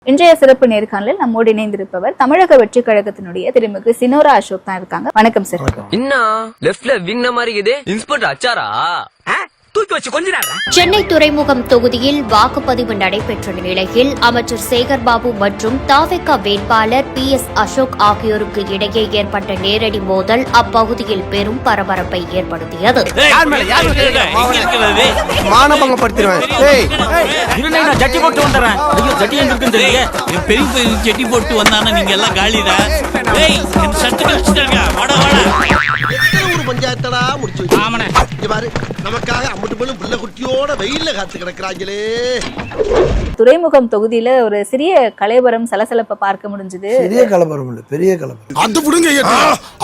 இன்றைய சிறப்பு நேர்காணலில் நம்மோடு இணைந்திருப்பவர் தமிழக வெற்றி கழகத்தினுடைய திருமிகு சினோரா அசோக் தான் இருக்காங்க. வணக்கம் சார். இன்னும் லெஃப்ட்ல வின்ன மாதிரி இருக்குது. இன்ஸ்பெக்டர் அச்சாரா தூக்கி வச்சு கொஞ்ச நேரம். சென்னை துறைமுகம் தொகுதியில் வாக்குப்பதிவு நடைபெற்ற நிலையில் அமைச்சர் சேகர்பாபு மற்றும் தாவேகா வேட்பாளர் PS அசோக் ஆகியோருக்கு இடையே ஏற்பட்ட நேரடி மோதல் அப்பகுதியில் பெரும் பரபரப்பை ஏற்படுத்தியது. பஞ்சாயத்தடா முடிச்சு நமக்காக அம்பட்டு போலும் புள்ள குட்டியோட வெயில்ல காத்து கிடக்குறாங்களே. துறைமுகம் தொகுதியில ஒரு சிறிய கலைவரம் சலசலப்பை பார்க்க முடிஞ்சது. பெரிய கலவரம் இல்ல, பெரிய கலவரம். அது புடுங்க,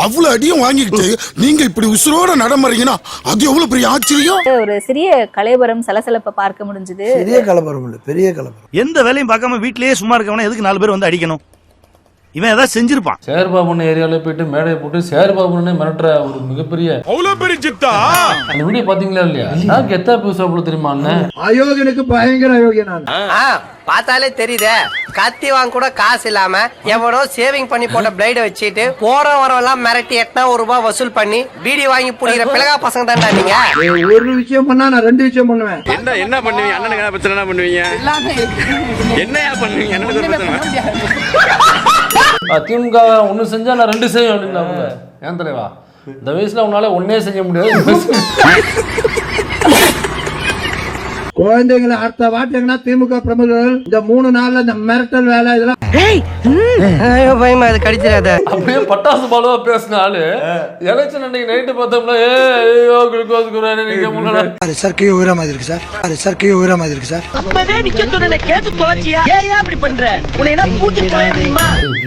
அவ்வளவு அடியும் வாங்கிட்டு நீங்க இப்படி உசுரோட நடமறீங்கன்னா அது எவ்வளவு பெரிய ஆச்சரியம். ஒரு சிறிய கலைவரம் சலசலப்பை பார்க்க முடிஞ்சது. பெரிய கலவரம் இல்ல, பெரிய கலவரம். எந்த வேலையும் பார்க்காம வீட்லயே சும்மா இருக்கவன எதுக்கு 4 பேர் வந்து அடிக்கணும்? இவன் ஏதாவது செஞ்சிருப்பான். சேகர்பாபு ஏரியால போயிட்டு மேடையை போட்டு சேகர்பாபுன்னு மிரட்டுற ஒரு மிகப்பெரிய சித்தா அந்த வீடியோ பாத்தீங்களா இல்லையா? நான் கெத்தா பேச தெரியுமா? அயோக்கியனுக்கு பயங்கர அயோக்கியன். பார்த்தாலே தெரியுதே, கத்தி வாங்க கூட காசு இல்லாம எவனோ சேவிங் பண்ணி போட்ட பிளேட வச்சுட்டு போற வரவெல்லாம் மிரட்டி 8 ரூபாய் வசூல் பண்ணி வீடி வாங்கி புடிக்கிற பிளகா பசங்க தான்டா நீங்க. ஒரு விஷயம் பண்ணா நான் 2 விஷயம் பண்ணுவேன். என்ன பண்ணுவீங்க? அண்ணனுக்கு என்ன பிரச்சனை பண்ணுவீங்க? என்னையா பண்ணுவீங்க? அண்ணனுக்கு திமுக ஒண்ணு செஞ்சா நான் 2 செய்யும் அப்படின்னு ஏன் தலைவா? இந்த வயசுல உன்னால ஒன்னே செய்ய முடியாது. குழந்தைங்களை அடுத்த வாட்டிங்கன்னா திமுக பிரமுகர்கள் இந்த 3 நாள்ல இந்த மிரட்டல் வேலை இதெல்லாம் பயமா அது கடிச்சிடாத. அப்படியே பட்டாசு பாலுவா பேசின ஆளு எலெக்ஷன் அன்னைக்கு நைட்டு பார்த்தோம்னா சர்க்கையை உயிர மாதிரி இருக்கு சார். சர்க்கையை உயிர மாதிரி இருக்கு சார்.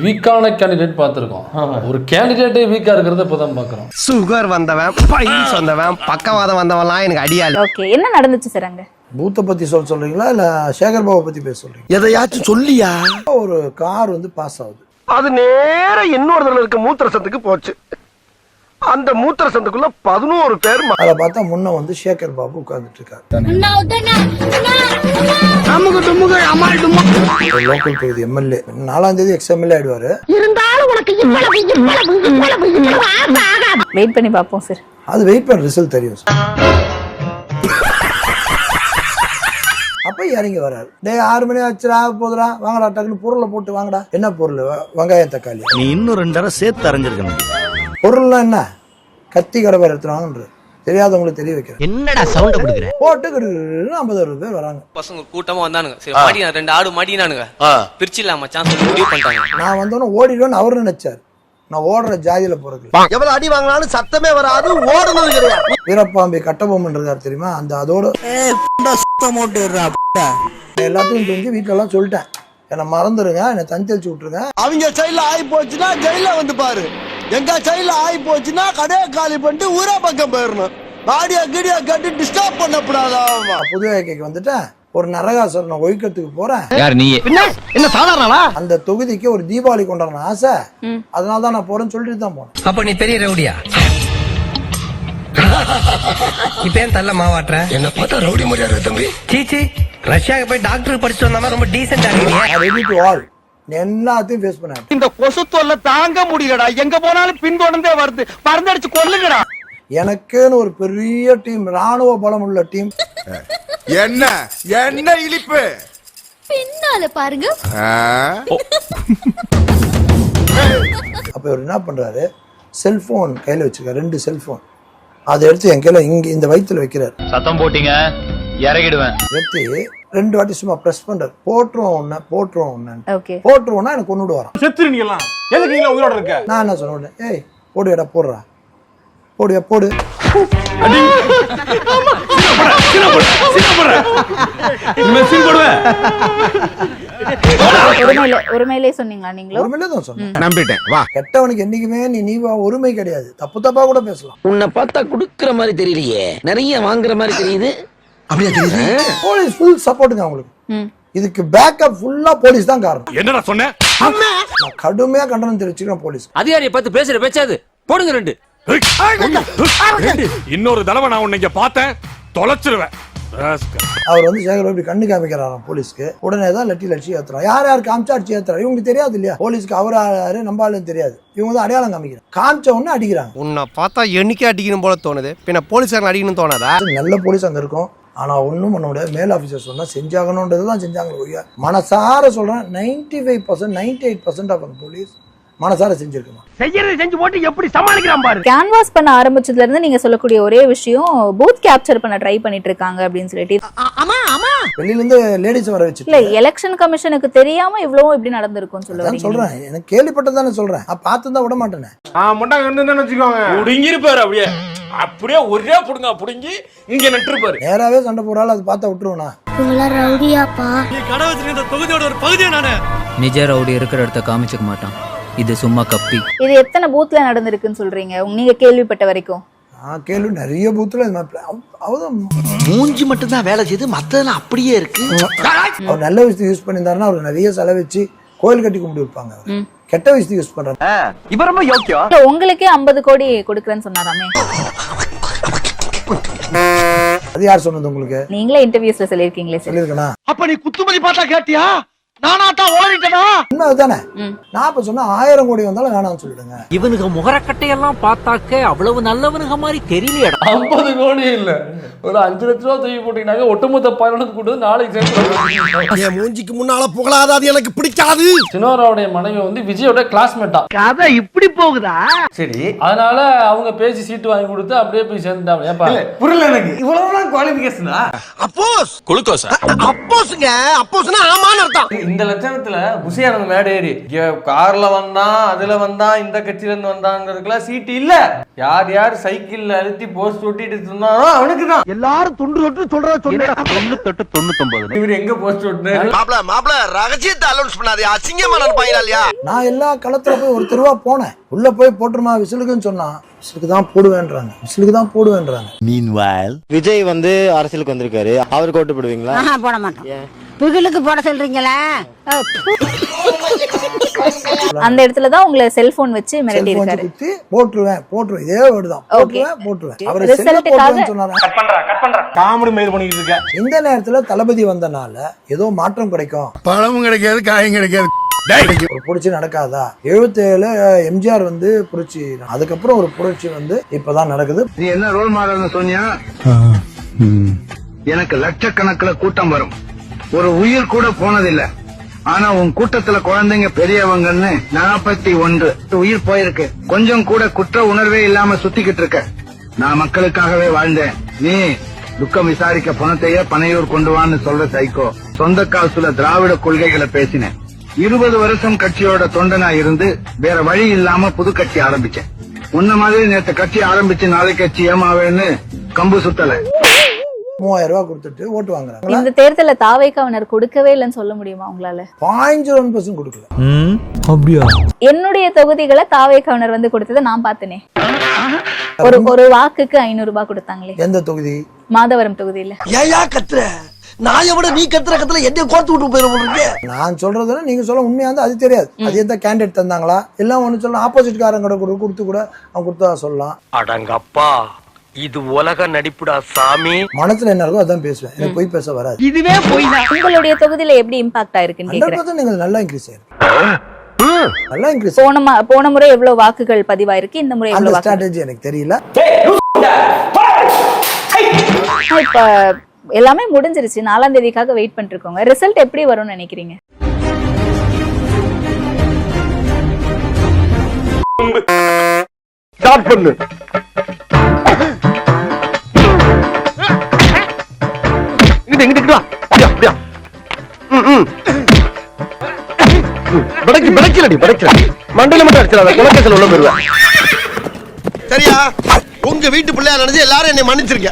வீக்கான கேண்டிடேட் பார்த்திருக்கோம். ஒரு கேண்டிடேட்டே வீக்கா இருக்கிறத இப்பதான் பாக்குறோம். சுகர் வந்தவன், பைல்ஸ் வந்தவன், பக்கவாதம் வந்தவன்லாம் எனக்கு அடியாள். ஓகே, என்ன நடந்துச்சு சார் அங்க? பூத்தை பத்தி சொல்றீங்களா இல்ல சேகர்பாபு பத்தி பேச சொல்றீங்க? எதையாச்சும் சொல்லியா? ஒரு கார் வந்து பாஸ் ஆகுது. அது நேர இன்னொருத்தல இருக்க மூத்திர சந்துக்கு போச்சு. அந்த மூத்திர சந்துக்குள்ள 11 பேர். அதை பார்த்தா முன்ன வந்து சேகர்பாபு உட்கார்ந்துட்டு இருக்காரு. லோக்கல் தொகுதி எம்எல்ஏ 4ஆம் தேதி எக்ஸ்எம்எல்ஏ ஆயிடுவாரு. வெயிட் பண்ணி பார்ப்போம் சார். அது வெயிட் பண்ண ரிசல்ட் தெரியும் சார். அப்ப இறங்கி வராரு. 6 மணி ஆச்சுடா, போதுடா, வாங்கடா, டக்குன்னு பொருளை போட்டு வாங்கடா. என்ன பொருள்? வெங்காயம் தக்காளி. நீ இன்னும் 2 தடவை சேர்த்து அரைஞ்சிருக்கணும். பொருள்லாம் என்ன? கத்தி கடை எடுத்துவாங்கன்ற தெரியாதவங்களுக்கு தெரிய வைக்கிறேன். என்னடா சவுண்ட் கொடுக்குற? போட்டு 50 பேர் வராங்க. பசங்க கூட்டமா வந்தானுங்க. சரி மாடி 2 ஆடு மாட்டினானுங்க. பிரிச்சிடலாம் மச்சான் சொல்லி முடிவு பண்ணிட்டாங்க. நான் வந்தோன்னு ஓடிடுவேன்னு அவரு நினைச்சாரு. நான் ஓடுற ஜாதியில போறது. எவ்வளவு அடி வாங்கினாலும் சத்தமே வராது, ஓடுனது கிடையாது. வீரப்பாம்பி கட்டபொம்மன் இருக்காரு தெரியுமா? அந்த அதோட எல்லாத்தையும் தெரிஞ்சு வீட்டுல எல்லாம் சொல்லிட்டேன், என்ன மறந்துருங்க, என்ன தண்ணி தெளிச்சு விட்டுருங்க. அவங்க சைடுல ஆகி போச்சுன்னா ஜெயில வந்து பாரு. எங்க சைடுல ஆகி போச்சுன்னா கடையை காலி பண்ணிட்டு ஊரா பக்கம் போயிடணும். ஆடியா கீடியா கட்டி டிஸ்டர்ப் பண்ணப்படாதா. புது வாழ்க்கைக்கு வந்துட்டேன். ஒரு நரகாசுரனை ஒழிக்கிறதுக்கு போறேன். என்ன சாதாரணா? அந்த தொகுதிக்கு ஒரு தீபாவளி கொண்டாடணும் ஆசை. அதனாலதான் நான் போறேன்னு சொல்லிட்டு தான் போனேன். அப்ப நீ பெரிய ரவுடியா? இப்ப ஏன் தள்ள மாவாட்டுற? என்ன பார்த்தா ரவுடி மாதிரியா தம்பி? சீச்சி, ரஷ்யாவுக்கு போய் டாக்டர் படிச்சு வந்தாம ரொம்ப டீசென்ட் ஆகிறீங்க. Ready to all. எல்லாத்தையும் ஃபேஸ் பண்ணேன். இந்த கொசு தொல்லை தாங்க முடியலடா. எங்க போனாலும் பின்தொடர்ந்தே வருது. பறந்தடிச்சு கொல்லுங்கடா. எனக்குன்னு ஒரு பெரிய டீம், ராணுவ பலம் உள்ள டீம். என்ன என்ன இழிப்பு பின்னால பாருங்க. அப்ப இவர் என்ன பண்றாரு, செல்போன் கையில வச்சிருக்காரு. 2 செல்போன். அதை எடுத்து என் கையில இங்க இந்த வயித்துல வைக்கிறாரு. சத்தம் போட்டீங்க இறங்கிடுவேன். வெத்தி 2 வாட்டி சும்மா பிரஸ் பண்றாரு. போட்டுருவோம் ஒண்ணு, போட்டுருவோம் ஒண்ணு. ஓகே, போட்டுருவோம்னா எனக்கு கொண்டுட்டு வரான். செத்துறீங்களா? எதுக்கு நீங்க உயிரோட இருக்க? நான் என்ன சொன்னேன், ஏய் போடுடா, போடுறா, போடுயா, போடு. ஒருமையிலே சொன்னீங்களா நீங்களும்? ஒருமையிலே தான் சொன்னேன். நம்பிட்டேன். வா, கெட்டவனுக்கு என்னைக்குமே நீ ஒருமை கிடையாது. தப்பு தப்பா கூட பேசலாம். உன்னை பார்த்தா குடுக்கற மாதிரி தெரியலையே, நிறைய வாங்குற மாதிரி தெரியுது. அப்படியே தெரியுது. போலீஸ் ஃபுல் சப்போர்ட்டுங்க அவங்களுக்கு. இதுக்கு பேக்கப் ஃபுல்லா போலீஸ் தான் காரணம். என்னடா சொன்ன? நான் கடுமையா கண்டனம் தெரிவிச்சுக்கிறேன் போலீஸ். அதிகாரியை பார்த்து பேசுற பேச்சாது போடுங்க 2. இன்னொரு தடவை நான் உன்னை பார்த்தேன் தொலைச்சிருவேன். அவர் வந்து சேகர் பாபு இப்படி கண்ணு காமிக்கிறாராம் போலீஸ்க்கு. உடனே தான் லட்சி ஏத்துறோம். யார் காமிச்சா அடிச்சு ஏத்துறோம். இவங்களுக்கு தெரியாது இல்லையா, போலீஸ்க்கு அவர் யாரு நம்பாலும் தெரியாது. இவங்க தான் அடையாளம் காமிக்கிறாங்க. காமிச்ச உடனே அடிக்கிறாங்க. உன்னை பார்த்தா என்னைக்கே அடிக்கணும் போல தோணுது. பின்ன போலீஸ்காரன் அடிக்கணும்னு தோணாதா? நல்ல போலீஸ் அங்க இருக்கும். ஆனா ஒண்ணும் பண்ண முடியாது. மேல் ஆபீசர் சொன்னா செஞ்சாகணும்ன்றதுதான் செஞ்சாங்க ஒழிய மனசார சொல்றேன் 95% 98% ஆஃப் போலீஸ் மனசார செஞ்சிருக்கணும். செய்யறது செஞ்சு போட்டு எப்படி சமாளிக்கிறான் பாரு. கேன்வாஸ் பண்ண ஆரம்பிச்சதுல இருந்து நீங்க சொல்லக்கூடிய ஒரே விஷயம் பூத் கேப்சர் பண்ண ட்ரை பண்ணிட்டு இருக்காங்க அப்படின்னு சொல்லிட்டு. வெளியில இருந்து லேடிஸ் வர வச்சு இல்ல எலெக்ஷன் கமிஷனுக்கு தெரியாம இவ்வளவு இப்படி நடந்திருக்கும் சொல்லுவாங்க. சொல்றேன், எனக்கு கேள்விப்பட்டதானே சொல்றேன். பார்த்து தான் விட மாட்டேனே. புடுங்கிருப்பாரு அப்படியே அப்படியே ஒரே புடுங்க புடுங்கி இங்க நட்டுருப்பாரு. நேராவே சண்டை போறாலும் அது பார்த்தா விட்டுருவனா. தொகுதியோட ஒரு பகுதியா நானு. நிஜ ரவுடி இருக்கிற இடத்த காமிச்சுக்க மாட்டான். இது சும்மா கப்பி. இது எத்தனை பூத்ல நடந்திருக்குன்னு சொல்றீங்க நீங்க கேள்விப்பட்ட வரைக்கும்? கேள்வி நிறைய பூத்துல மூஞ்சி மட்டும் தான் வேலை செய்து மத்ததெல்லாம் அப்படியே இருக்கு. அவர் நல்ல விஷயத்தை யூஸ் பண்ணியிருந்தாருன்னா அவர் நிறைய செலவச்சு கோயில் கட்டி கும்பிட்டு இருப்பாங்க. கெட்ட விஷயத்தை யூஸ் பண்றாங்க. இப்ப ரொம்ப யோக்கியம். உங்களுக்கே 50 கோடி கொடுக்கறேன்னு சொன்னாராமே. அது யார் சொன்னது உங்களுக்கு? நீங்களே இன்டர்வியூஸ்ல சொல்லிருக்கீங்களே. சொல்லிருக்கனா? அப்ப நீ குத்துமதி பார்த்தா கேட்டியா? நானாத்தான் ஓடிட்டனா? உண்மை அதுதானே. நான் இப்ப சொன்னா 1000 கோடி வந்தாலும் வேணாம்னு சொல்லிடுங்க. இவனுக்கு முகரக்கட்டையெல்லாம் பார்த்தாக்க அவ்வளவு நல்லவனுங்க மாதிரி தெரியலையா? 50 கோடி இல்ல, ஒரு 5 லட்ச ரூபா தூக்கி போட்டீங்கன்னா ஒட்டுமொத்த பயனுக்கு கூட்டு நாளைக்கு சேர்த்து. என் மூஞ்சிக்கு முன்னால புகழாத, அது எனக்கு பிடிக்காது. சினோராவுடைய மனைவி வந்து விஜயோட கிளாஸ்மேட்டா. கதை இப்படி போகுதா? சரி, அதனால அவங்க பேசி சீட்டு வாங்கி கொடுத்து அப்படியே போய் சேர்ந்துட்டாங்க. ஏப்பா புரியல எனக்கு. இவ்வளவுதான் குவாலிஃபிகேஷனா? அப்போஸ் குளுக்கோஸா? அப்போஸ்ங்க, அப்போஸ்னா ஆமான்னு அர்த்தம். இந்த லட்சணத்துல புசியான மேடை ஏறி கார்ல வந்தான், அதுல வந்தான், இந்த கட்சியில இருந்து வந்தாங்கிறதுக்குலாம் சீட்டு இல்ல. யார் யார் சைக்கிள்ல அழுத்தி போஸ்ட் ஒட்டிட்டு இருந்தாரோ அவனுக்கு தான். எல்லாரும் துண்டு தொட்டு சொல்றத சொல்லு. 99 இவர் எங்க போஸ்ட் ஒட்டினாரு? மாப்ள ரகசியத்தை அலௌன்ஸ் பண்ணாதே, அசிங்கமா நினைப்பாங்களா இல்லையா? நான் எல்லா களத்துல போய் ஒரு தெருவா போனேன். உள்ள போய் போட்டுருமா விசிலுக்குன்னு சொன்னா விசிலுக்கு தான் போடுவேன்றாங்க. விசிலுக்கு தான் போடுவேன்றாங்க. விஜய் வந்து அரசியலுக்கு வந்திருக்காரு, அவருக்கு ஓட்டு போடுவீங்களா? போட மாட்டோம். புகழுக்கு போட சொல்றீங்களா? அந்த இடத்துலதான் உங்களை செல்போன் வச்சு மிரட்டி இருக்காரு. போட்டுருவேன் இதே வேர்டு தான். போட்டுருவேன். அவர் செல்ல போடுவேன்னு சொன்னாரா? காமெடி மேல் பண்ணிட்டு இருக்க. இந்த நேரத்துல தளபதி வந்தனால ஏதோ மாற்றம் கிடைக்கும். பழமும் கிடைக்காது, காயும் கிடைக்காது. ஒரு புரட்சி நடக்காதா? 77 எம்ஜிஆர் வந்து புரட்சி, அதுக்கப்புறம் ஒரு புரட்சி வந்து இப்பதான் நடக்குது. நீ என்ன ரோல் மாடல்னு சொன்னியா? எனக்கு லட்சக்கணக்கில் கூட்டம் வரும், ஒரு உயிர் கூட போனதில்லை. ஆனா உன் கூட்டத்துல குழந்தைங்க பெரியவங்கன்னு 41 உயிர் போயிருக்கு. கொஞ்சம் கூட குற்ற உணர்வே இல்லாம சுத்திக்கிட்டு இருக்க. நான் மக்களுக்காகவே வாழ்ந்தேன். நீ துக்கம் விசாரிக்க பணத்தையே பனையூர் கொண்டு வான்னு சொல்ற சைக்கோ. சொந்த காசுல திராவிட கொள்கைகளை பேசினேன். 20 வருஷம் கட்சியோட தொண்டனா இருந்து வேற வழி இல்லாம புது கட்சி ஆரம்பிச்சேன். உன்ன மாதிரி நேற்று கட்சி ஆரம்பிச்சு நாளை கட்சி ஏமாவேன்னு கம்பு சுத்தல. 3000 ரூபாய் கொடுத்துட்டு ஓட்டு வாங்குறாங்க. இந்த தேர்தல தாவேக்காவினர் கொடுக்கவே இல்லைன்னு சொல்ல முடியுமா உங்களால? 0.01% கொடுக்கல. அப்படியா? என்னுடைய தொகுதிகளை தாவேக்காவினர் வந்து கொடுத்ததை நான் பார்த்தனே. ஒரு வாக்குக்கு 500 ரூபாய் கொடுத்தாங்களே. எந்த தொகுதி? மாதவரம் தொகுதியில. ஏயா கத்துற? நான் விட நீ கத்துற என்ன கோர்த்து விட்டு போயிருக்க. நான் சொல்றது நீங்க சொல்ல உண்மையா இருந்தா அது தெரியாது. அது எந்த கேண்டிடேட் தந்தாங்களா எல்லாம் ஒண்ணு சொல்லலாம். ஆப்போசிட் காரங்க கூட கொடுத்து கூட அவன் கொடுத்தா சொல்லலாம். அடங்கப்பா, இது உலக நடிப்புடா சாமி. மனசுல என்ன இருக்கோ அதான் பேசுவேன். எனக்கு போய் பேச வராது. இதுவே போய் உங்களுடைய தொகுதியில எப்படி இம்பாக்ட் ஆயிருக்குன்னு கேக்குறேன். 100% நீங்க நல்லா இன்க்ரீஸ் ஆயிருக்கு. நல்லா இன்க்ரீஸ். போன முறை எவ்வளவு வாக்குகள் பதிவாயிருக்கு, இந்த முறை எவ்வளவு? ஸ்ட்ராட்டஜி எனக்கு தெரியல. இப்ப எல்லாமே முடிஞ்சிருச்சு. 4ஆம் தேதிக்காக வெயிட் பண்ணிட்டு இருக்கோங்க. ரிசல்ட் எப்படி வரும்னு நினைக்கிறீங்க? ஸ்டார்ட் பண்ணு. இங்கிட்டு வா. அப்படியா? மண்டல மட்டும் அடிச்சிடாத, குலக்கேசல் உள்ள போயிருவேன். சரியா? உங்க வீட்டு பிள்ளையா நினைச்சு எல்லாரும் என்னை மன்னிச்சிருக்க.